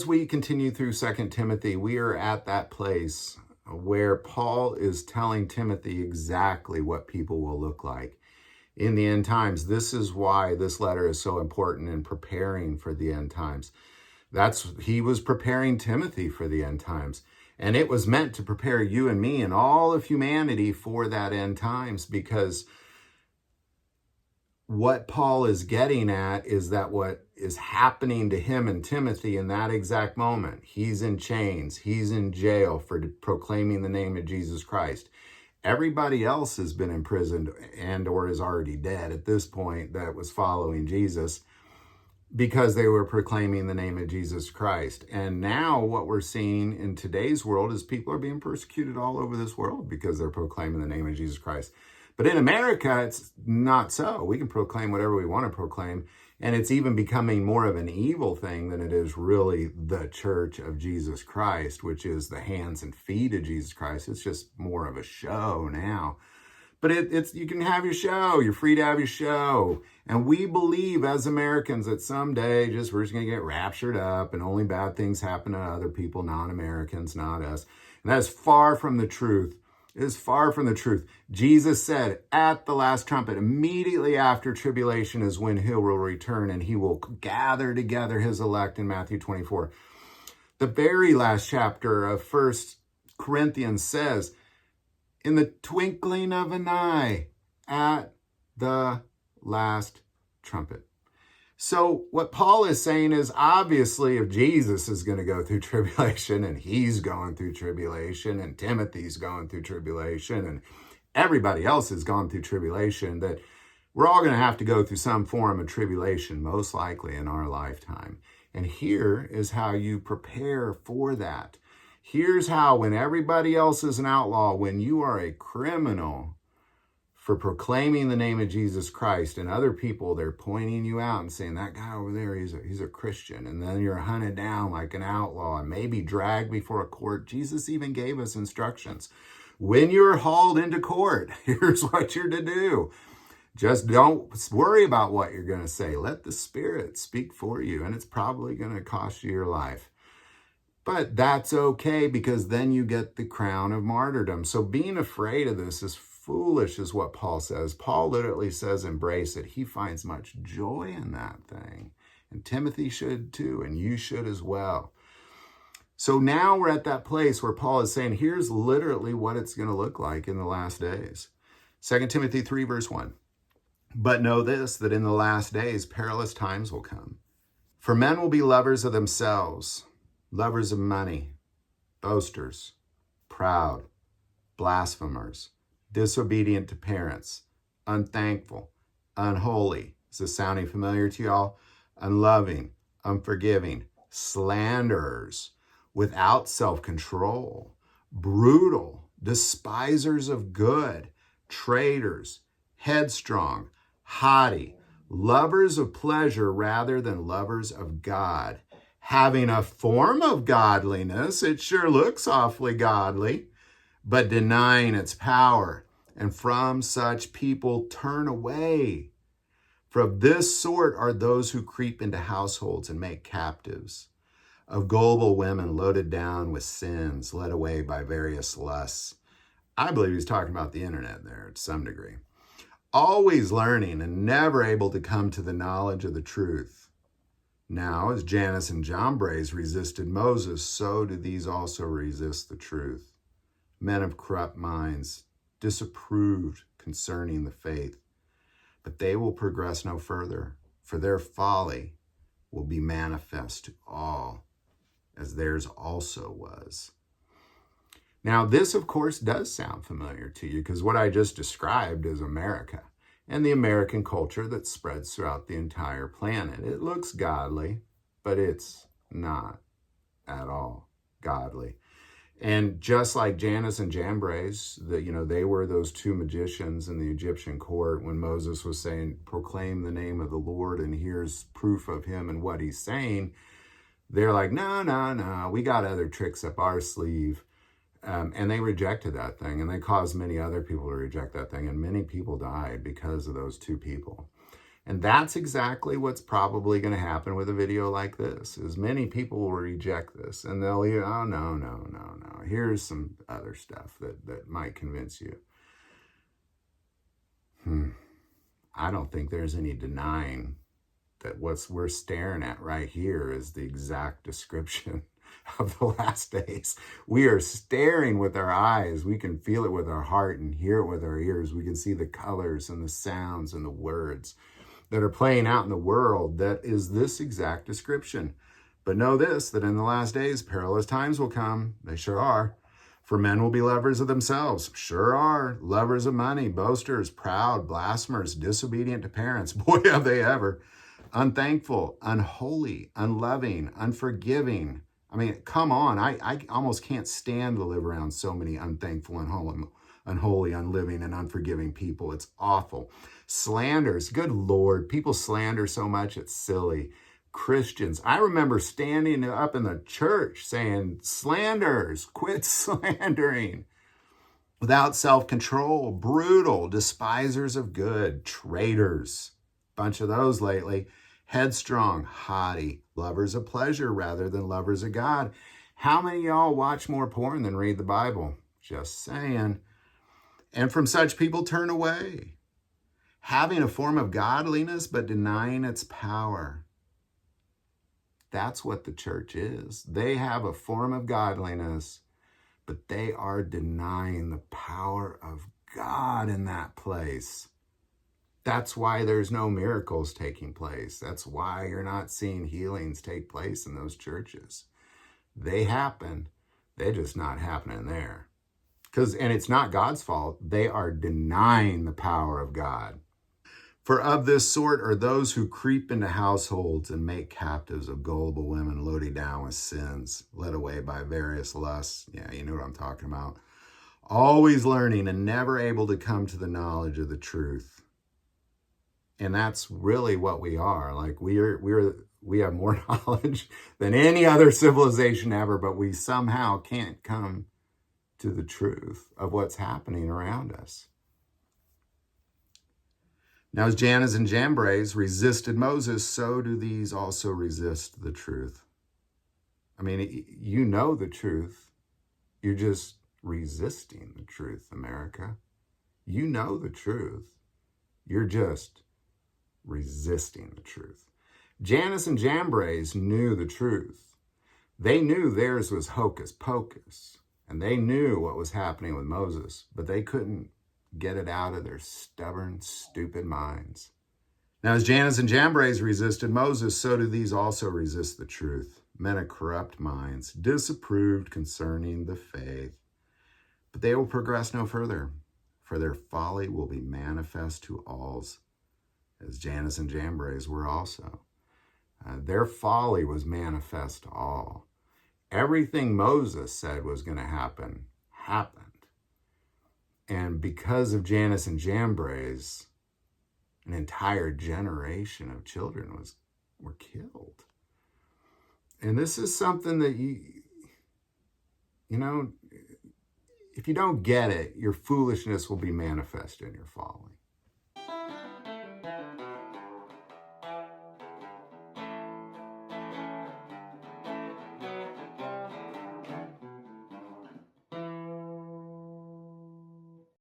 as we continue through 2 Timothy, we are at that place where Paul is telling Timothy exactly what people will look like in the end times. This is why this letter is so important in preparing for the end times. He was preparing Timothy for the end times. And it was meant to prepare you and me and all of humanity for that end times, because what Paul is getting at is that what is happening to him and Timothy in that exact moment. He's in chains. He's in jail for proclaiming the name of Jesus Christ. Everybody else has been imprisoned and or is already dead at this point that was following Jesus, because they were proclaiming the name of Jesus Christ. And now what we're seeing in today's world is people are being persecuted all over this world because they're proclaiming the name of Jesus Christ. But in America, it's not so. We can proclaim whatever we want to proclaim. And it's even becoming more of an evil thing than it is really the church of Jesus Christ, which is the hands and feet of Jesus Christ. It's just more of a show now. But it's you can have your show. You're free to have your show. And we believe as Americans that someday we're just going to get raptured up and only bad things happen to other people, non-Americans, not us. And that is far from the truth. It is far from the truth. Jesus said at the last trumpet, immediately after tribulation is when he will return and he will gather together his elect in Matthew 24. The very last chapter of 1 Corinthians says, in the twinkling of an eye, at the last trumpet. So what Paul is saying is, obviously, if Jesus is going to go through tribulation, and he's going through tribulation, and Timothy's going through tribulation, and everybody else has gone through tribulation, that we're all going to have to go through some form of tribulation, most likely in our lifetime. And here is how you prepare for that. Here's how, when everybody else is an outlaw, when you are a criminal for proclaiming the name of Jesus Christ, and other people, they're pointing you out and saying, that guy over there, he's a Christian. And then you're hunted down like an outlaw and maybe dragged before a court. Jesus even gave us instructions. When you're hauled into court, here's what you're to do. Just don't worry about what you're going to say. Let the Spirit speak for you, and it's probably going to cost you your life. But that's okay, because then you get the crown of martyrdom. So being afraid of this is foolish, is what Paul says. Paul literally says embrace it. He finds much joy in that thing. And Timothy should too, and you should as well. So now we're at that place where Paul is saying, here's literally what it's going to look like in the last days. 2 Timothy 3 verse 1. But know this, that in the last days perilous times will come. For men will be lovers of themselves, lovers of money, boasters, proud, blasphemers, disobedient to parents, unthankful, unholy. Is this sounding familiar to y'all? Unloving, unforgiving, slanderers, without self-control, brutal, despisers of good, traitors, headstrong, haughty, lovers of pleasure rather than lovers of God, having a form of godliness, it sure looks awfully godly, but denying its power. And from such people turn away. For of this sort are those who creep into households and make captives of gullible women loaded down with sins, led away by various lusts. I believe he's talking about the internet there to some degree. Always learning and never able to come to the knowledge of the truth. Now, as Jannes and Jambres resisted Moses, so do these also resist the truth. Men of corrupt minds, disapproved concerning the faith. But they will progress no further, for their folly will be manifest to all, as theirs also was. Now, this, of course, does sound familiar to you, because what I just described is America and the American culture that spreads throughout the entire planet. It looks godly, but it's not at all godly. And just like Jannes and Jambres, they were those two magicians in the Egyptian court when Moses was saying, proclaim the name of the Lord, and here's proof of him and what he's saying. They're like, no, we got other tricks up our sleeve. And they rejected that thing, and they caused many other people to reject that thing, and many people died because of those two people. And that's exactly what's probably going to happen with a video like this, is many people will reject this and they'll hear, oh, no, no, no, no. Here's some other stuff that might convince you. I don't think there's any denying that what we're staring at right here is the exact description of the last days. We are staring with our eyes. We can feel it with our heart and hear it with our ears. We can see the colors and the sounds and the words that are playing out in the world that is this exact description. But know this, that in the last days, perilous times will come. They sure are. For men will be lovers of themselves. Sure are. Lovers of money, boasters, proud, blasphemers, disobedient to parents. Boy, have they ever. Unthankful, unholy, unloving, unforgiving. I mean, come on. I almost can't stand to live around so many unthankful, unholy, unliving, and unforgiving people. It's awful. Slanders. Good Lord. People slander so much, it's silly. Christians. I remember standing up in the church saying, slanders, quit slandering. Without self-control, brutal, despisers of good, traitors. Bunch of those lately. Headstrong, haughty, lovers of pleasure rather than lovers of God. How many of y'all watch more porn than read the Bible? Just saying. And from such people turn away. Having a form of godliness but denying its power. That's what the church is. They have a form of godliness, but they are denying the power of God in that place. That's why there's no miracles taking place. That's why you're not seeing healings take place in those churches. They happen. They're just not happening there. And it's not God's fault. They are denying the power of God. For of this sort are those who creep into households and make captives of gullible women loaded down with sins, led away by various lusts. Yeah, you know what I'm talking about. Always learning and never able to come to the knowledge of the truth. And that's really what we are. Like we have more knowledge than any other civilization ever, but we somehow can't come to the truth of what's happening around us. Now, as Jannes and Jambres resisted Moses, so do these also resist the truth. I mean, you know the truth. You're just resisting the truth, America. You know the truth. You're just resisting the truth. Jannes and Jambres knew the truth. They knew theirs was hocus pocus, and they knew what was happening with Moses, but they couldn't get it out of their stubborn, stupid minds. Now, as Jannes and Jambres resisted Moses, so do these also resist the truth. Men of corrupt minds, disapproved concerning the faith. But they will progress no further, for their folly will be manifest to all, as Jannes and Jambres were also. Their folly was manifest to all. Everything Moses said was going to happen, happened. And because of Jannes and Jambres, an entire generation of children were killed. And this is something that you know, if you don't get it, your foolishness will be manifest in your folly.